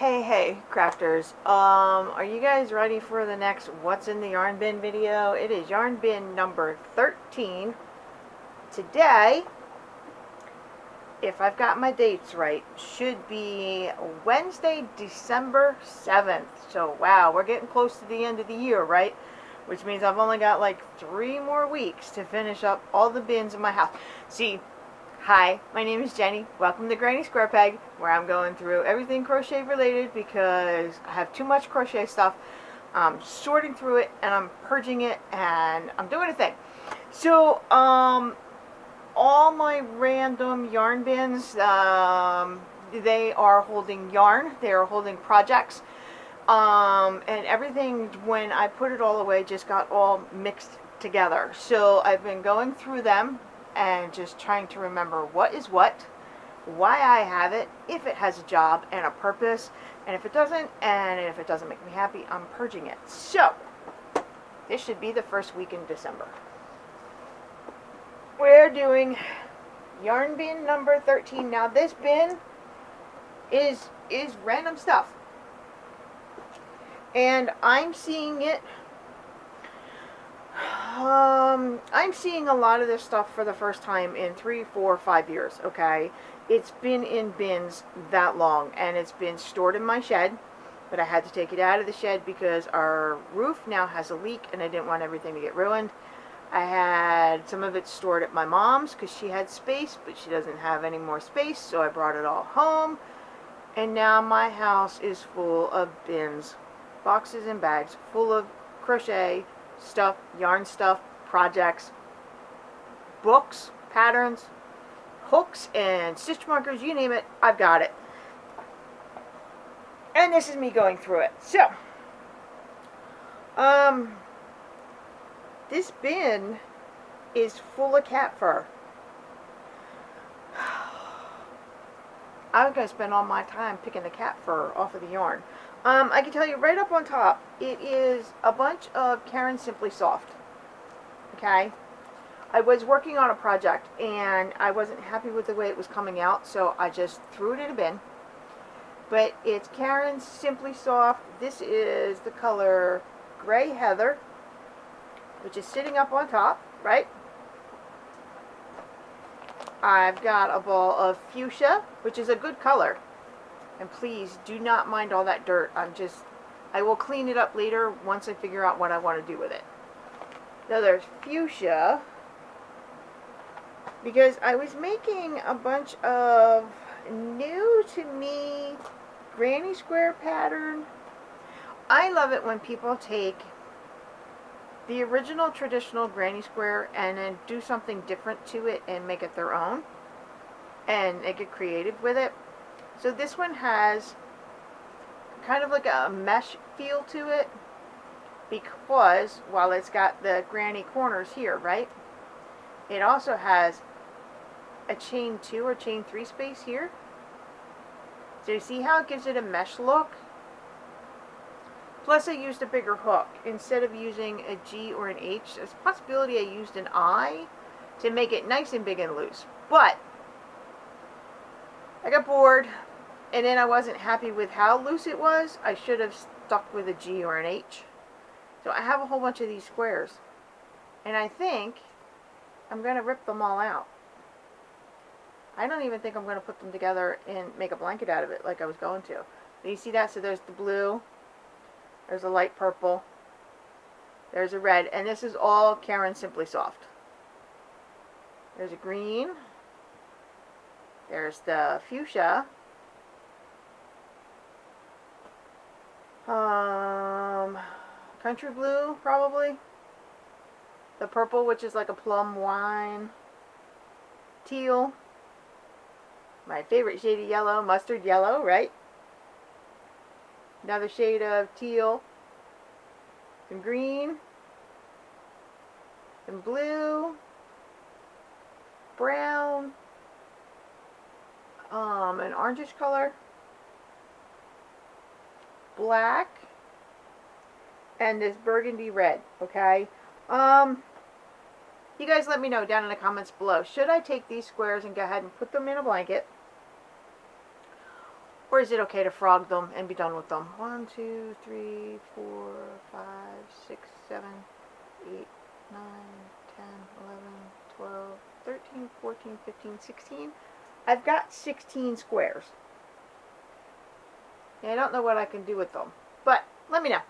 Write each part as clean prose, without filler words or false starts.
Hey crafters, are you guys ready for the next what's in the yarn bin video? It is yarn bin number 13. Today, if I've got my dates right, should be Wednesday, December 7th. So wow, we're getting close to the end of the year, right? Which means I've only got like 3 more weeks to finish up all the bins in my house. See, hi, my name is Jenny. Welcome to Granny Square Peg, where I'm going through everything crochet related because I have too much crochet stuff. I'm sorting through it and I'm purging it and I'm doing a thing. So, all my random yarn bins, they are holding yarn. They are holding projects. And everything, when I put it all away, just got all mixed together. So I've been going through them and just trying to remember what is what, why I have it, if it has a job and a purpose, and if it doesn't, and if it doesn't make me happy, I'm purging it. So, this should be the first week in December. We're doing yarn bin number 13. Now this bin is random stuff. And I'm seeing it I'm seeing a lot of this stuff for the first time in 3, 4, 5 years, okay? It's been in bins that long, and it's been stored in my shed, but I had to take it out of the shed because our roof now has a leak, and I didn't want everything to get ruined. I had some of it stored at my mom's because she had space, but she doesn't have any more space, so I brought it all home, and now my house is full of bins, boxes and bags, full of crochet stuff, yarn stuff, projects, books, patterns, hooks, and stitch markers, you name it, I've got it. And this is me going through it. So, this bin is full of cat fur. I'm going to spend all my time picking the cat fur off of the yarn. I can tell you right up on top, it is a bunch of Caron Simply Soft. Okay? I was working on a project and I wasn't happy with the way it was coming out, so I just threw it in a bin. But it's Caron Simply Soft. This is the color Gray Heather, which is sitting up on top, right? I've got a ball of fuchsia, which is a good color. And please do not mind all that dirt. I will clean it up later once I figure out what I want to do with it. Now there's fuchsia, because I was making a bunch of new to me granny square pattern. I love it when people take the original traditional granny square and then do something different to it and make it their own. And they get creative with it. So this one has kind of like a mesh feel to it, because while it's got the granny corners here, right, it also has a chain 2 or chain 3 space here. So you see how it gives it a mesh look? Plus I used a bigger hook. Instead of using a G or an H, there's a possibility I used an I to make it nice and big and loose. But I got bored, and then I wasn't happy with how loose it was. I should have stuck with a G or an H. So I have a whole bunch of these squares. And I think I'm going to rip them all out. I don't even think I'm going to put them together and make a blanket out of it like I was going to. Do you see that? So there's the blue. There's a light purple. There's a red. And this is all Caron Simply Soft. There's a green. There's the fuchsia. Country blue, probably. The purple, which is like a plum wine. Teal. My favorite shade of yellow, mustard yellow, right? Another shade of teal. Some green. Some blue. Brown. An orangish color. Black. And this burgundy red, okay? You guys let me know down in the comments below. Should I take these squares and go ahead and put them in a blanket? Or is it okay to frog them and be done with them? 1, 2, 3, 4, 5, 6, 7, 8, 9, 10, 11, 12, 13, 14, 15, 16. I've got 16 squares. I don't know what I can do with them, but let me know.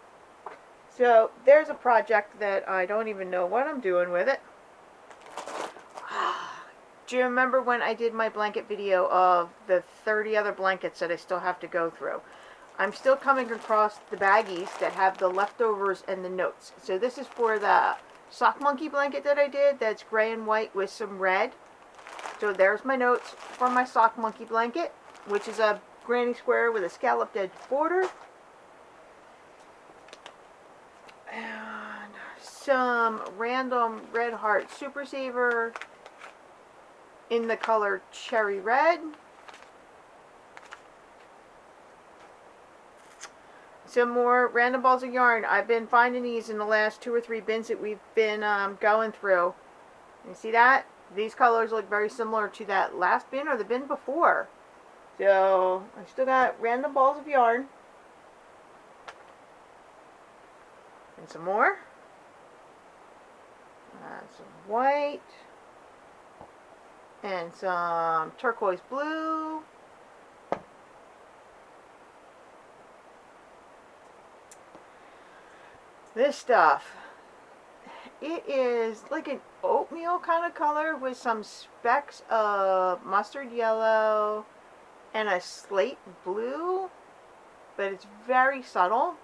So there's a project that I don't even know what I'm doing with it. Do you remember when I did my blanket video of the 30 other blankets that I still have to go through? I'm still coming across the baggies that have the leftovers and the notes. So this is for the sock monkey blanket that I did. That's gray and white with some red. So there's my notes for my sock monkey blanket, which is a granny square with a scalloped edge border. And some random Red Heart Super Saver in the color Cherry Red. Some more random balls of yarn. I've been finding these in the last 2 or 3 bins that we've been going through. You see that? These colors look very similar to that last bin or the bin before. So, I still got random balls of yarn. And some more. Some white. And some turquoise blue. This stuff. It is like an oatmeal kind of color with some specks of mustard yellow and a slate blue, but it's very subtle.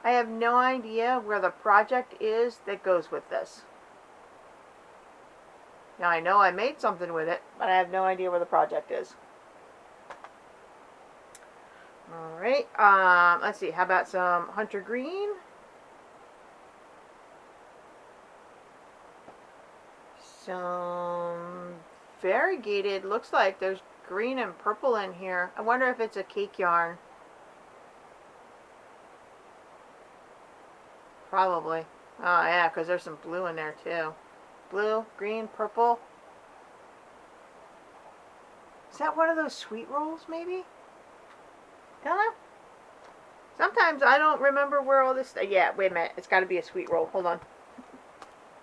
I have no idea where the project is that goes with this. Now I know I made something with it, but I have no idea where the project is. Alright, let's see, how about some hunter green? Some variegated, looks like there's green and purple in here. I wonder if it's a cake yarn. Probably. Oh yeah, because there's some blue in there too. Blue, green, purple. Is that one of those sweet rolls maybe? Don't know. Sometimes I don't remember where all this... Yeah, wait a minute. It's got to be a sweet roll. Hold on.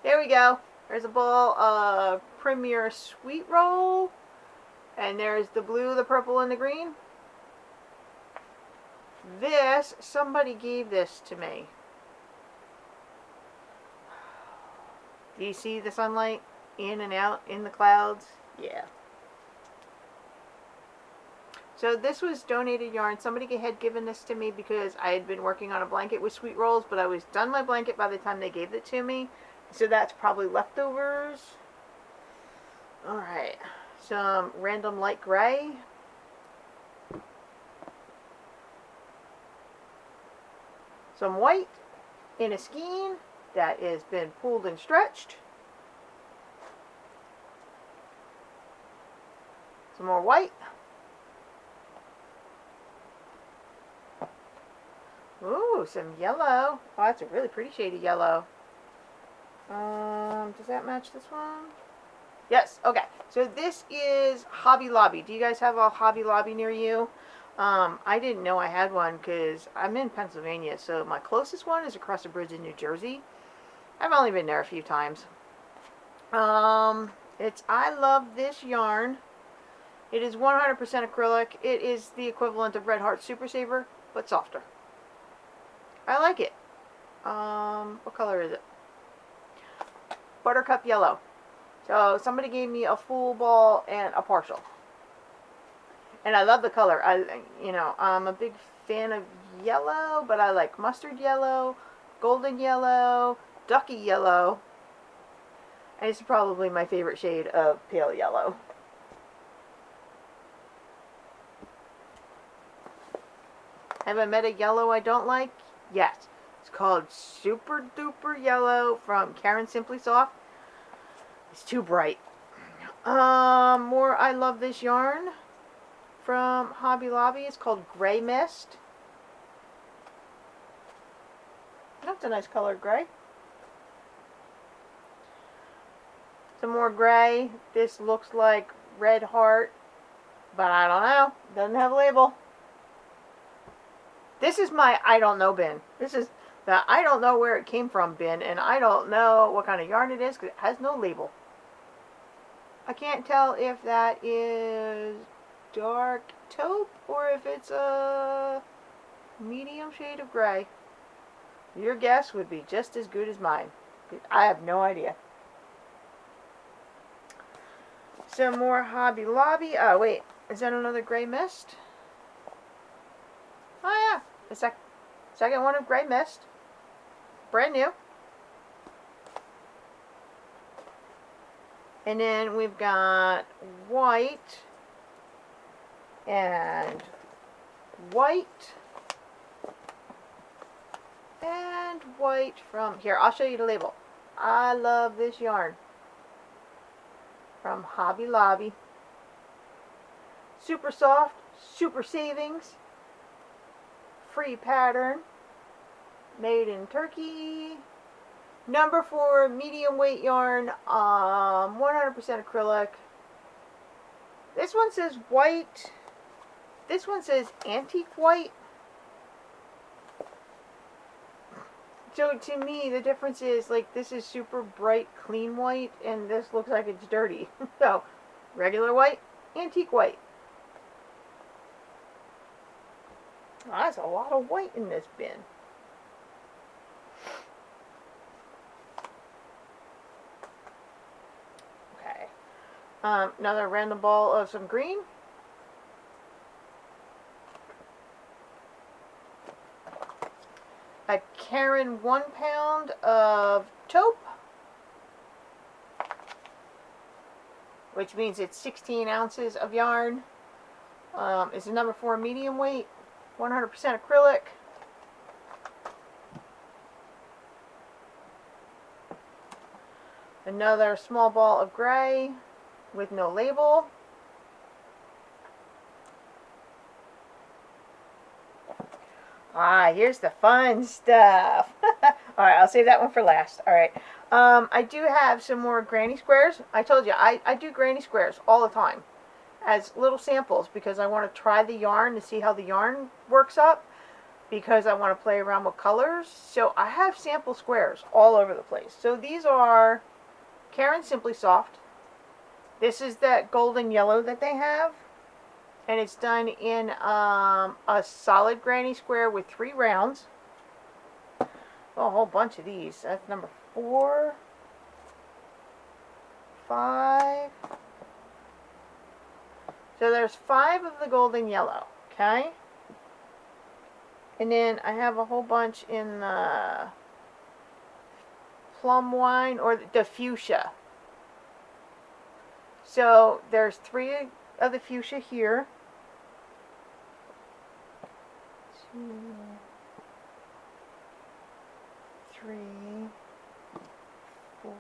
There we go. There's a ball of Premier Sweet Roll. And there's the blue, the purple, and the green. This, somebody gave this to me. Do you see the sunlight in and out in the clouds? Yeah. So this was donated yarn. Somebody had given this to me because I had been working on a blanket with sweet rolls, but I was done my blanket by the time they gave it to me. So that's probably leftovers. Alright. Some random light gray. Some white in a skein that has been pulled and stretched. Some more white. Ooh, some yellow. Oh, that's a really pretty shade of yellow. Does that match this one? Yes, okay. So this is Hobby Lobby. Do you guys have a Hobby Lobby near you? I didn't know I had one because I'm in Pennsylvania, so my closest one is across the bridge in New Jersey. I've only been there a few times. It's I Love This Yarn. It is 100% acrylic. It is the equivalent of Red Heart Super Saver, but softer. I like it. What color is it? Buttercup yellow. So somebody gave me a full ball and a partial. And I love the color. I'm a big fan of yellow, but I like mustard yellow, golden yellow, ducky yellow. And it's probably my favorite shade of pale yellow. Have I met a yellow I don't like? Yes. It's called Super Duper Yellow from Karen Simply Soft. It's too bright. More I Love This Yarn from Hobby Lobby. It's called Gray Mist. That's a nice color, gray. Some more gray. This looks like Red Heart But I don't know. Doesn't have a label. This is my I don't know bin. This is the I don't know where it came from bin, and I don't know what kind of yarn it is because it has no label. I can't tell if that is dark taupe or if it's a medium shade of gray. Your guess would be just as good as mine. I have no idea. Some more Hobby Lobby. Oh, wait. Is that another gray mist? Oh, yeah. The second one of gray mist. Brand new. And then we've got white and white and white from here. I'll show you the label. I love this yarn from Hobby Lobby. Super soft, super savings, free pattern, made in Turkey. Number 4 medium weight yarn, 100% acrylic. This one says white. This one says antique white. So to me, the difference is, like, this is super bright, clean white, and this looks like it's dirty. So, regular white, antique white. Oh, that's a lot of white in this bin. Okay. Another random ball of some green. A Karen 1 pound of taupe, which means it's 16 ounces of yarn. It's a number 4 medium weight, 100% acrylic. Another small ball of gray with no label. Ah, here's the fun stuff. Alright, I'll save that one for last. Alright. I do have some more granny squares. I told you, I do granny squares all the time as little samples because I want to try the yarn to see how the yarn works up, because I want to play around with colors. So I have sample squares all over the place. So these are Karen Simply Soft. This is that golden yellow that they have. And it's done in a solid granny square with 3 rounds. Oh, a whole bunch of these. That's number 4, 5. So there's 5 of the golden yellow, okay? And then I have a whole bunch in the plum wine or the fuchsia. So there's 3 of the fuchsia here. 2, 3, 4,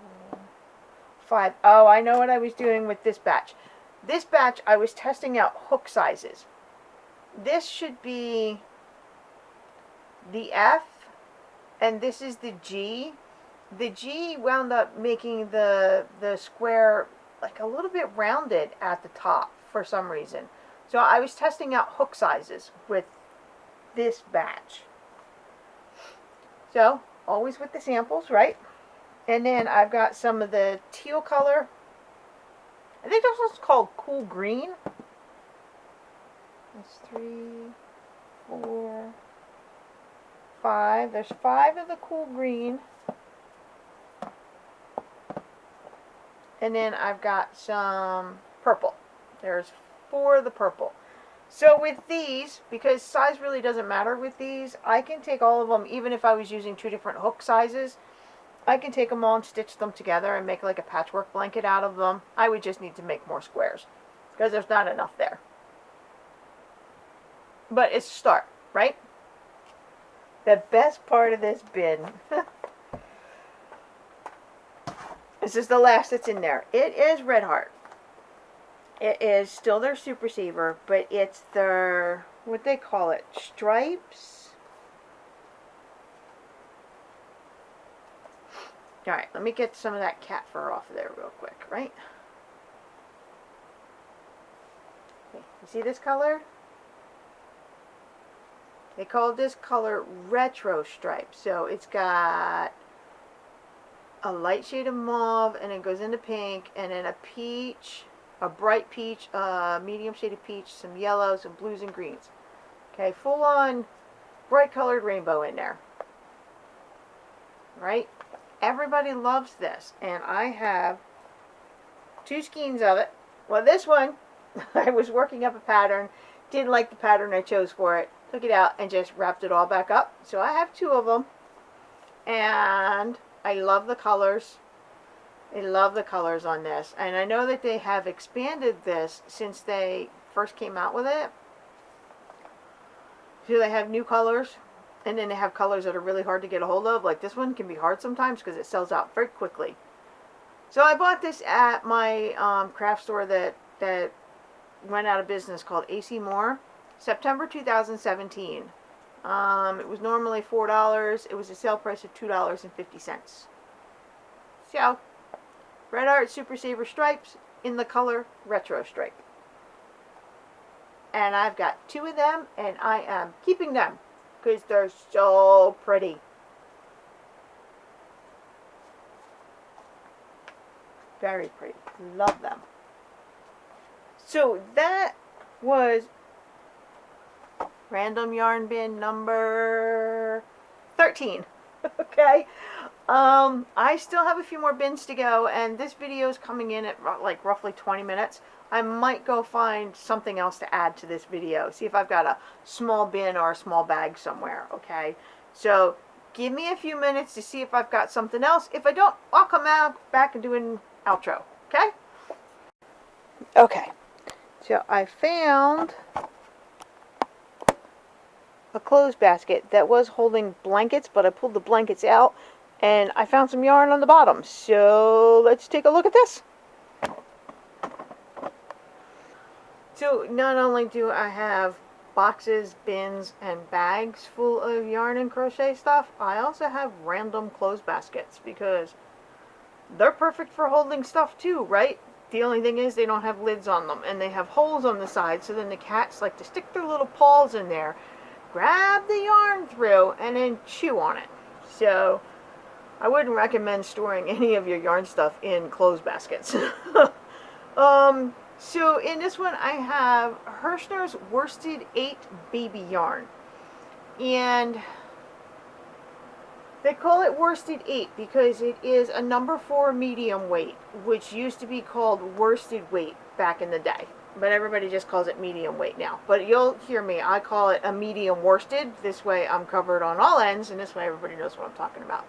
5. Oh, I know what I was doing with this batch. This batch, I was testing out hook sizes. This should be the F, and this is the G. The G wound up making the square like a little bit rounded at the top for some reason. So I was testing out hook sizes with this batch. So, always with the samples, right? And then I've got some of the teal color. I think this one's called Cool Green. That's 3, 4, 5. There's 5 of the Cool Green. And then I've got some purple. There's 4 of the purple. So with these, because size really doesn't matter with these, I can take all of them, even if I was using 2 different hook sizes. I can take them all and stitch them together and make like a patchwork blanket out of them. I would just need to make more squares, because there's not enough there. But it's a start, right? The best part of this bin, this is the last that's in there. It is Red Heart. It is still their Super Saver, but it's their, what they call it, stripes. Alright, let me get some of that cat fur off of there real quick, right? Okay, You see this color? They call this color retro stripe. So it's got a light shade of mauve, and it goes into pink, and then a peach, a bright peach, a medium shade of peach, some yellows, some blues and greens. Okay, full on bright colored rainbow in there. Right? Everybody loves this, and I have 2 skeins of it. Well, this one, I was working up a pattern, didn't like the pattern I chose for it, took it out and just wrapped it all back up. So I have 2 of them, and I love the colors. I love the colors on this, and I know that they have expanded this since they first came out with it. So they have new colors, and then they have colors that are really hard to get a hold of. Like this one can be hard sometimes because it sells out very quickly. So I bought this at my craft store that went out of business, called AC Moore, September 2017. It was normally $4. It was a sale price of $2.50. So, Red Art Super Saver Stripes in the color Retro Stripe. And I've got 2 of them, and I am keeping them because they're so pretty. Very pretty. Love them. So that was random yarn bin number 13. Okay. I still have a few more bins to go, and this video is coming in at like roughly 20 minutes. I might go find something else to add to this video. See if I've got a small bin or a small bag somewhere. Okay. So give me a few minutes to see if I've got something else. If I don't, I'll come back and do an outro. Okay? Okay. So I found a clothes basket that was holding blankets, but I pulled the blankets out and I found some yarn on the bottom. So let's take a look at this. So not only do I have boxes, bins, and bags full of yarn and crochet stuff, I also have random clothes baskets because they're perfect for holding stuff too, right? The only thing is they don't have lids on them, and they have holes on the side, so then the cats like to stick their little paws in there, grab the yarn through, and then chew on it. So I wouldn't recommend storing any of your yarn stuff in clothes baskets. So in this one I have Hirschner's Worsted 8 baby yarn, and they call it Worsted 8 because it is a number 4 medium weight, which used to be called worsted weight back in the day. But everybody just calls it medium weight now. But you'll hear me, I call it a medium worsted. This way I'm covered on all ends, and this way everybody knows what I'm talking about.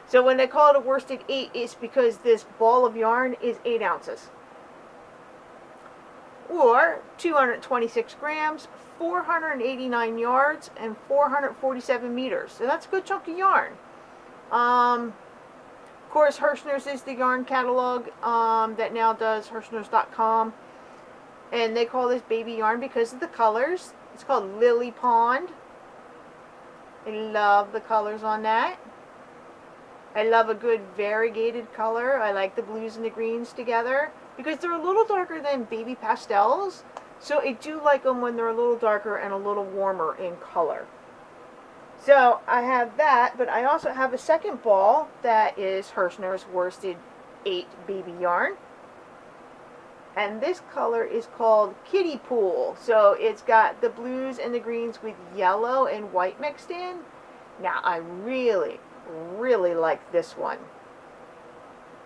So when they call it a Worsted 8, it's because this ball of yarn is 8 ounces. Or 226 grams, 489 yards, and 447 meters. So that's a good chunk of yarn. Of course, Hirschner's is the yarn catalog that now does Hirschners.com. And they call this baby yarn because of the colors. It's called Lily Pond. I love the colors on that. I love a good variegated color. I like the blues and the greens together because they're a little darker than baby pastels. So I do like them when they're a little darker and a little warmer in color. So I have that, but I also have a second ball that is Hirschner's Worsted 8 baby yarn. And this color is called Kiddie Pool. So it's got the blues and the greens with yellow and white mixed in. Now I really, really like this one.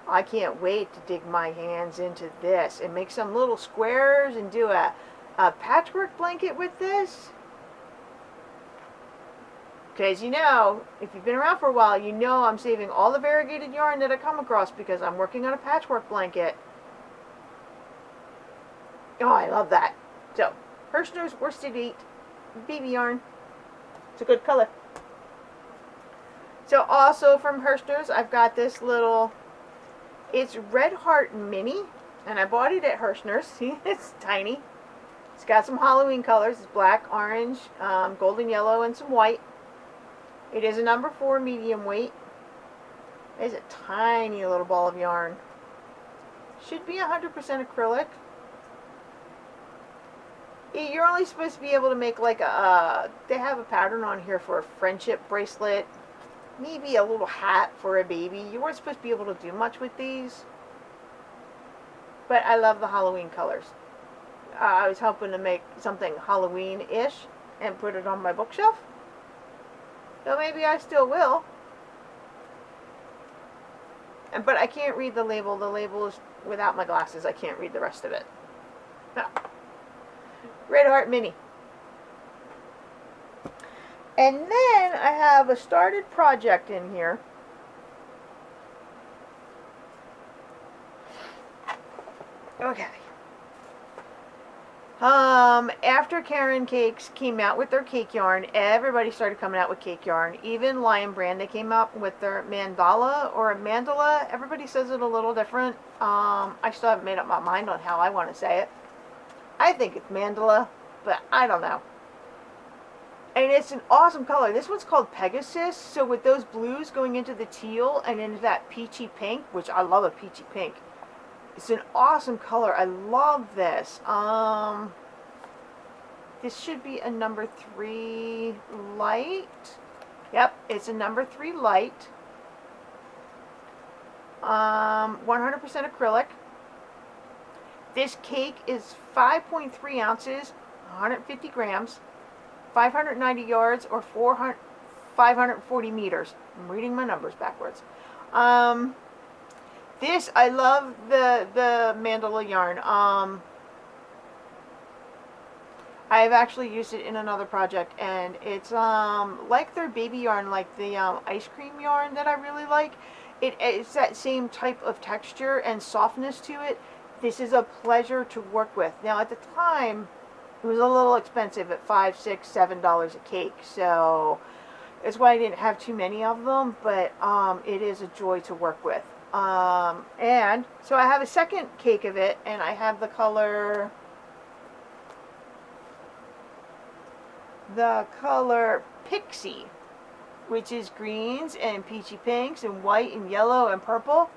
I can't wait to dig my hands into this and make some little squares and do a patchwork blanket with this. Because you know, if you've been around for a while, you know I'm saving all the variegated yarn that I come across because I'm working on a patchwork blanket. Oh, I love that. So, Hirschner's Worsted 8 baby yarn. It's a good color. So also from Hirschner's, I've got this little, it's Red Heart Mini, and I bought it at Hirschner's. See, it's tiny. It's got some Halloween colors. It's black, orange, golden yellow, and some white. It is a number 4 medium weight. It's a tiny little ball of yarn. Should be 100% acrylic. You're only supposed to be able to make like they have a pattern on here for a friendship bracelet, maybe a little hat for a baby. You weren't supposed to be able to do much with these, but I love the Halloween colors. I was hoping to make something Halloween-ish and put it on my bookshelf. So maybe I still will. But I can't read the label. The label is without my glasses. I can't read the rest of it. No. Red Heart Mini. And then I have a started project in here. Okay. After Karen Cakes came out with their cake yarn, everybody started coming out with cake yarn. Even Lion Brand, they came out with their mandala or a mandala. Everybody says it a little different. I still haven't made up my mind on how I want to say it. I think it's mandala, but I don't know. And it's an awesome color. This one's called Pegasus. So with those blues going into the teal and into that peachy pink, which I love a peachy pink. It's an awesome color. I love this. This should be a number 3 light. Yep, it's a number 3 light. 100% acrylic. This cake is 5.3 ounces, 150 grams, 590 yards, or 540 meters. I'm reading my numbers backwards. This, I love the mandala yarn. I've actually used it in another project, and it's like their baby yarn, like the ice cream yarn that I really like. It's that same type of texture and softness to it. This is a pleasure to work with. Now, at the time, it was a little expensive at $5, $6, $7 a cake, so that's why I didn't have too many of them, but it is a joy to work with. And so I have a second cake of it, and I have the color Pixie, which is greens and peachy pinks and white and yellow and purple.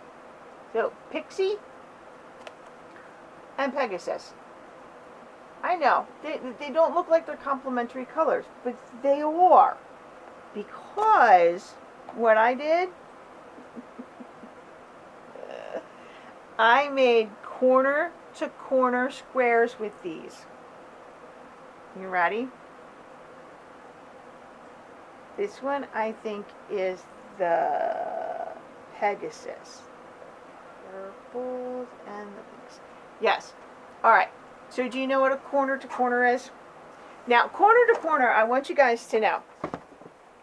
So Pixie and Pegasus. I know, they don't look like they're complementary colors, but they are. Because what I did, I made corner to corner squares with these. You ready? This one I think is the Pegasus. Purples and the pinks. Yes. Alright. So do you know what a corner to corner is? Now, corner to corner, I want you guys to know,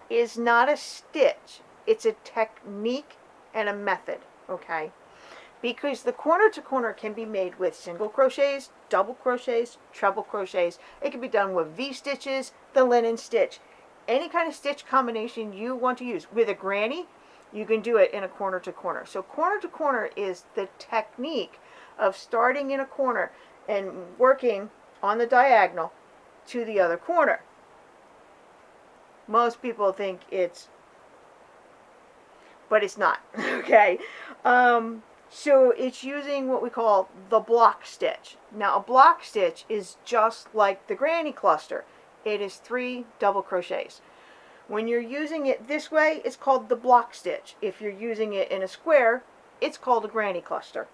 is not a stitch. It's a technique and a method. Okay? Because the corner to corner can be made with single crochets, double crochets, treble crochets. It can be done with V-stitches, the linen stitch. Any kind of stitch combination you want to use. With a granny, you can do it in a corner to corner. So corner to corner is the technique of starting in a corner and working on the diagonal to the other corner. Most people think but it's not. Okay. So it's using what we call the block stitch. Now a block stitch is just like the granny cluster. It is 3 double crochets. When you're using it this way, it's called the block stitch. If you're using it in a square, it's called a granny cluster.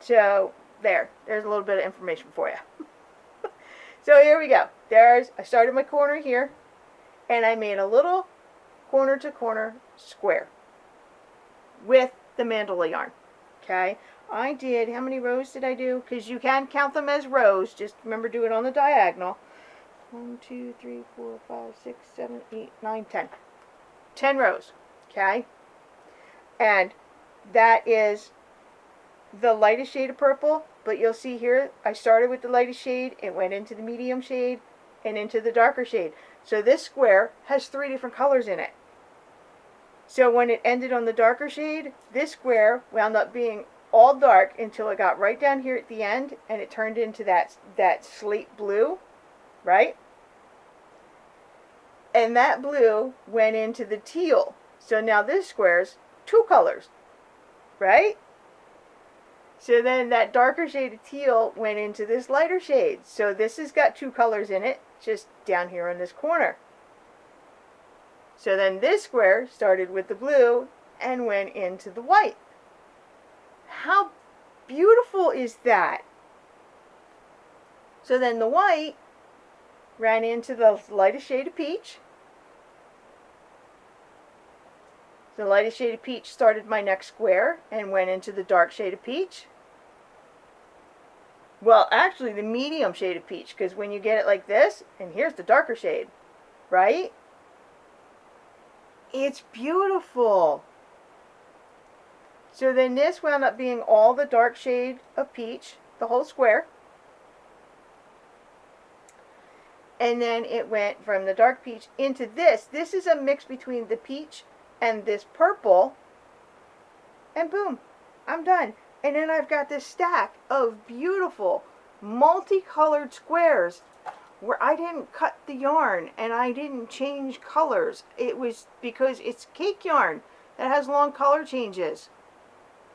So there's a little bit of information for you. So here we go. I started my corner here, and I made a little corner to corner square with the mandala yarn. Okay, I did, how many rows did I do? Because you can count them as rows. Just remember, do it on the diagonal. 1, 2, 3, 4, 5, 6, 7, 8, 9, 10. 10 rows. Okay, and that is the lightest shade of purple. But you'll see here, I started with the lightest shade, it went into the medium shade, and into the darker shade. So this square has 3 different colors in it. So when it ended on the darker shade, this square wound up being all dark until it got right down here at the end, and it turned into that slate blue, right? And that blue went into the teal. So now this square's 2 colors, right? So then that darker shade of teal went into this lighter shade. So this has got two colors in it, just down here in this corner. So then this square started with the blue and went into the white. How beautiful is that? So then the white ran into the lightest shade of peach. The lightest shade of peach started my next square and went into the dark shade of peach. Well, actually the medium shade of peach, because when you get it like this, and here's the darker shade, right? It's beautiful. So then this wound up being all the dark shade of peach, the whole square. And then it went from the dark peach into this. This is a mix between the peach and this purple. And boom, I'm done. And then I've got this stack of beautiful multicolored squares where I didn't cut the yarn and I didn't change colors. It was because it's cake yarn that has long color changes.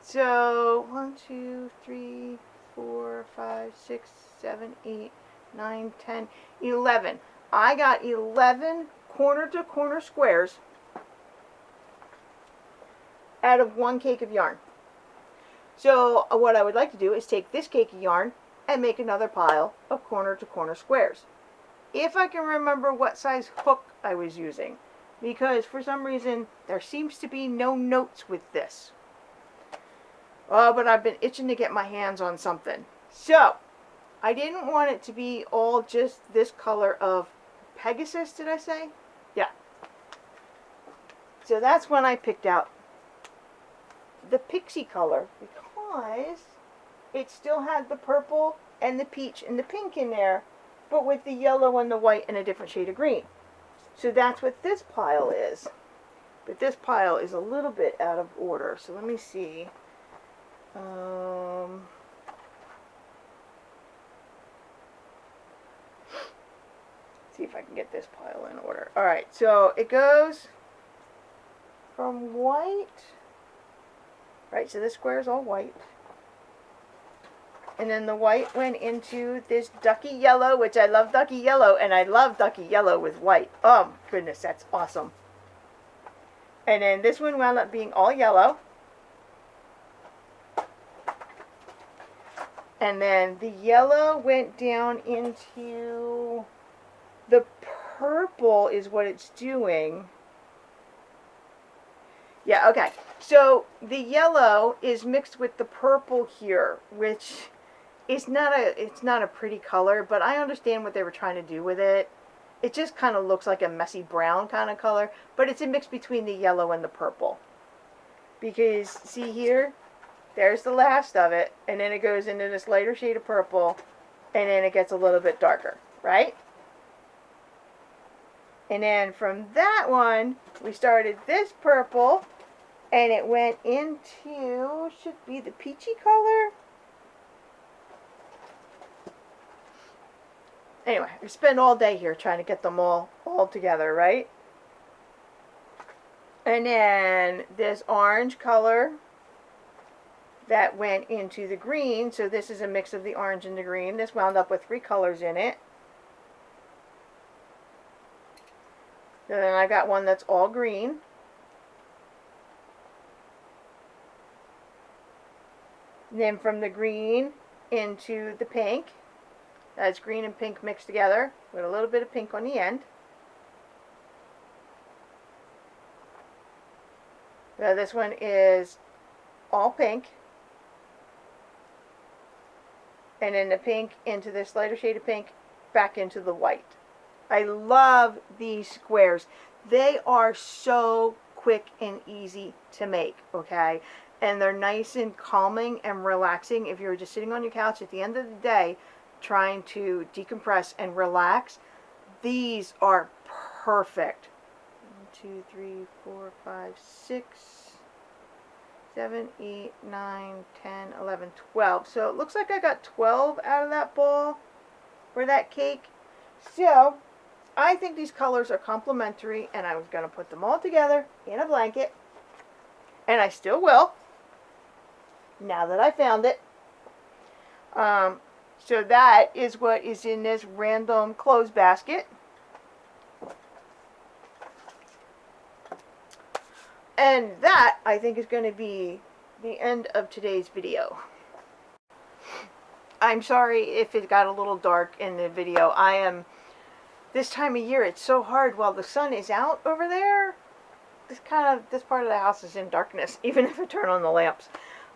So 1, 2, 3, 4, 5, 6, 7, 8, 9, 10, 11. I got 11 corner to corner squares out of one cake of yarn. So what I would like to do is take this cake of yarn and make another pile of corner to corner squares. If I can remember what size hook I was using, because for some reason there seems to be no notes with this. Oh, but I've been itching to get my hands on something. So I didn't want it to be all just this color of Pegasus, did I say? Yeah. So that's when I picked out the pixie color, because it still had the purple and the peach and the pink in there, but with the yellow and the white and a different shade of green. So that's what this pile is. But this pile is a little bit out of order. So let me see. See if I can get this pile in order. Alright, so it goes from white. Right, so this square is all white. And then the white went into this ducky yellow, which I love ducky yellow, and I love ducky yellow with white. Oh, goodness, that's awesome. And then this one wound up being all yellow. And then the yellow went down into the purple is what it's doing. Yeah, okay. So the yellow is mixed with the purple here, which is it's not a pretty color, but I understand what they were trying to do with it. It just kind of looks like a messy brown kind of color, but it's a mix between the yellow and the purple. Because see here, there's the last of it, and then it goes into this lighter shade of purple, and then it gets a little bit darker, right? And then from that one, we started this purple, and it went into, should be the peachy color. Anyway, we spend all day here trying to get them all together, right? And then this orange color that went into the green. So this is a mix of the orange and the green. This wound up with 3 colors in it. And then I got one that's all green. And then from the green into the pink. That's green and pink mixed together with a little bit of pink on the end. So this one is all pink. And then the pink into this lighter shade of pink, back into the white. I love these squares. They are so quick and easy to make, okay? And they're nice and calming and relaxing if you're just sitting on your couch at the end of the day trying to decompress and relax. These are perfect. 1, 2, 3, 4, 5, 6, 7, 8, 9, 10, 11, 12. So it looks like I got 12 out of that ball for that cake. So I think these colors are complementary, and I was going to put them all together in a blanket, and I still will, now that I found it. So that is what is in this random clothes basket. And that, I think, is going to be the end of today's video. I'm sorry if it got a little dark in the video. This time of year, it's so hard while the sun is out over there. This part of the house is in darkness, even if I turn on the lamps.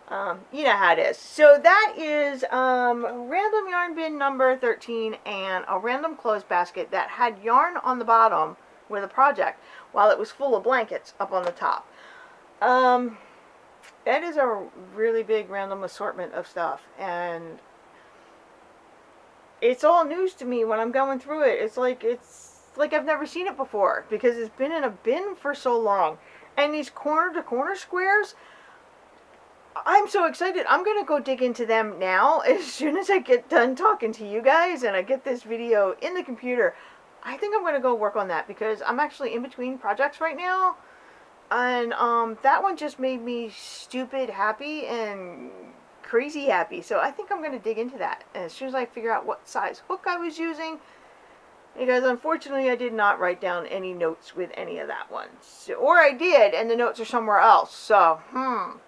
You know how it is. So that is random yarn bin number 13 and a random clothes basket that had yarn on the bottom with a project while it was full of blankets up on the top. That is a really big random assortment of stuff, and it's all news to me when I'm going through it. It's like I've never seen it before because it's been in a bin for so long. And these corner to corner squares, I'm so excited. I'm going to go dig into them now as soon as I get done talking to you guys and I get this video in the computer. I think I'm going to go work on that because I'm actually in between projects right now. And that one just made me stupid happy and crazy happy. So I think I'm going to dig into that as soon as I figure out what size hook I was using. Because unfortunately I did not write down any notes with any of that one. So, or I did, and the notes are somewhere else. So,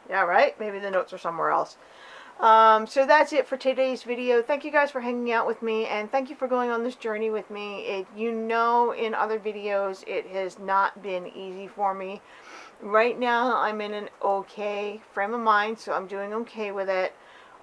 yeah, right? Maybe the notes are somewhere else. So that's it for today's video. Thank you guys for hanging out with me, and thank you for going on this journey with me. You know, in other videos, it has not been easy for me. Right now, I'm in an okay frame of mind, so I'm doing okay with it.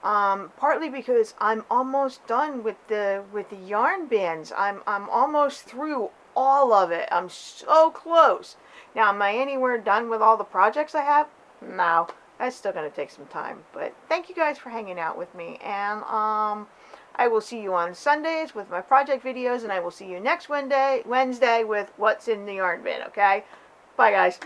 Partly because I'm almost done with the yarn bins. I'm almost through all of it. I'm so close. Now, am I anywhere done with all the projects I have? No. That's still going to take some time. But thank you guys for hanging out with me. And I will see you on Sundays with my project videos. And I will see you next Wednesday with what's in the yarn bin, okay? Bye, guys.